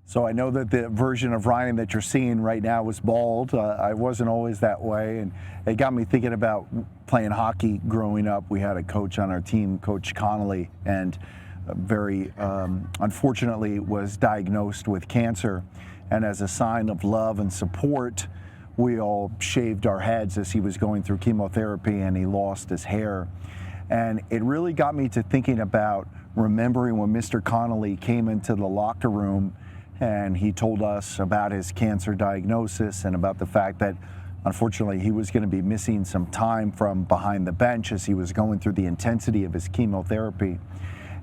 So I know that the version of Ryan that you're seeing right now was bald. I wasn't always that way, and it got me thinking about playing hockey growing up. We had a coach on our team, Coach Connolly, and very unfortunately was diagnosed with cancer. And as a sign of love and support, we all shaved our heads as he was going through chemotherapy, and he lost his hair. And it really got me to thinking about remembering when Mr. Connolly came into the locker room and he told us about his cancer diagnosis and about the fact that unfortunately he was going to be missing some time from behind the bench as he was going through the intensity of his chemotherapy.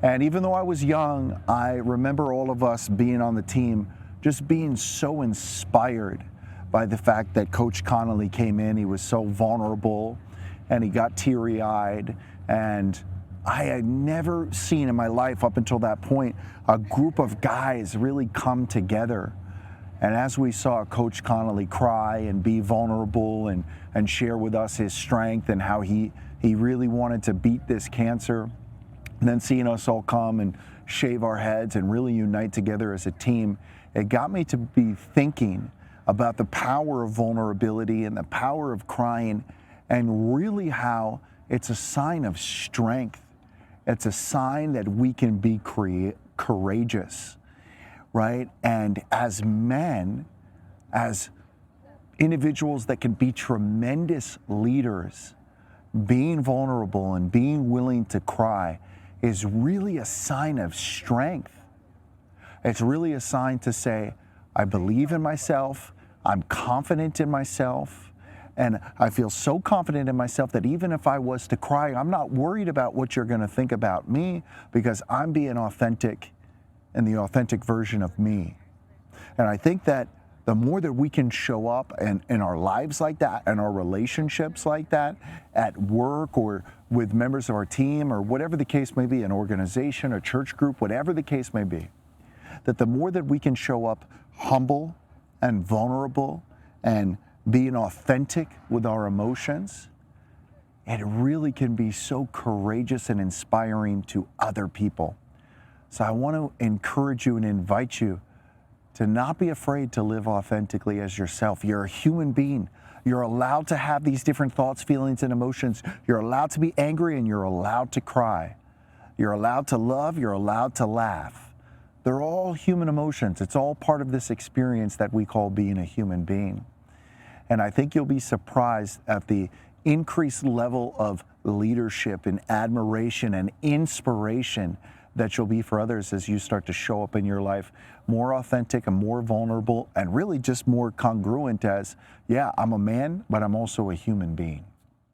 And even though I was young, I remember all of us being on the team just being so inspired by the fact that Coach Connolly came in. He was so vulnerable and he got teary-eyed, and I had never seen in my life up until that point a group of guys really come together. And as we saw Coach Connolly cry and be vulnerable and share with us his strength and how he really wanted to beat this cancer, and then seeing us all come and shave our heads and really unite together as a team, it got me to be thinking about the power of vulnerability and the power of crying, and really how it's a sign of strength. It's a sign that we can be courageous, right? And as men, as individuals that can be tremendous leaders, being vulnerable and being willing to cry is really a sign of strength. It's really a sign to say, I believe in myself, I'm confident in myself, and I feel so confident in myself that even if I was to cry, I'm not worried about what you're going to think about me, because I'm being authentic and the authentic version of me. And I think that the more that we can show up in our lives like that, and our relationships like that, at work or with members of our team or whatever the case may be, an organization, a church group, whatever the case may be, that the more that we can show up humble and vulnerable and being authentic with our emotions, it really can be so courageous and inspiring to other people. So I want to encourage you and invite you to not be afraid to live authentically as yourself. You're a human being. You're allowed to have these different thoughts, feelings, and emotions. You're allowed to be angry, and you're allowed to cry. You're allowed to love. You're allowed to laugh. They're all human emotions. It's all part of this experience that we call being a human being. And I think you'll be surprised at the increased level of leadership and admiration and inspiration that you'll be for others as you start to show up in your life more authentic and more vulnerable, and really just more congruent as, yeah, I'm a man, but I'm also a human being.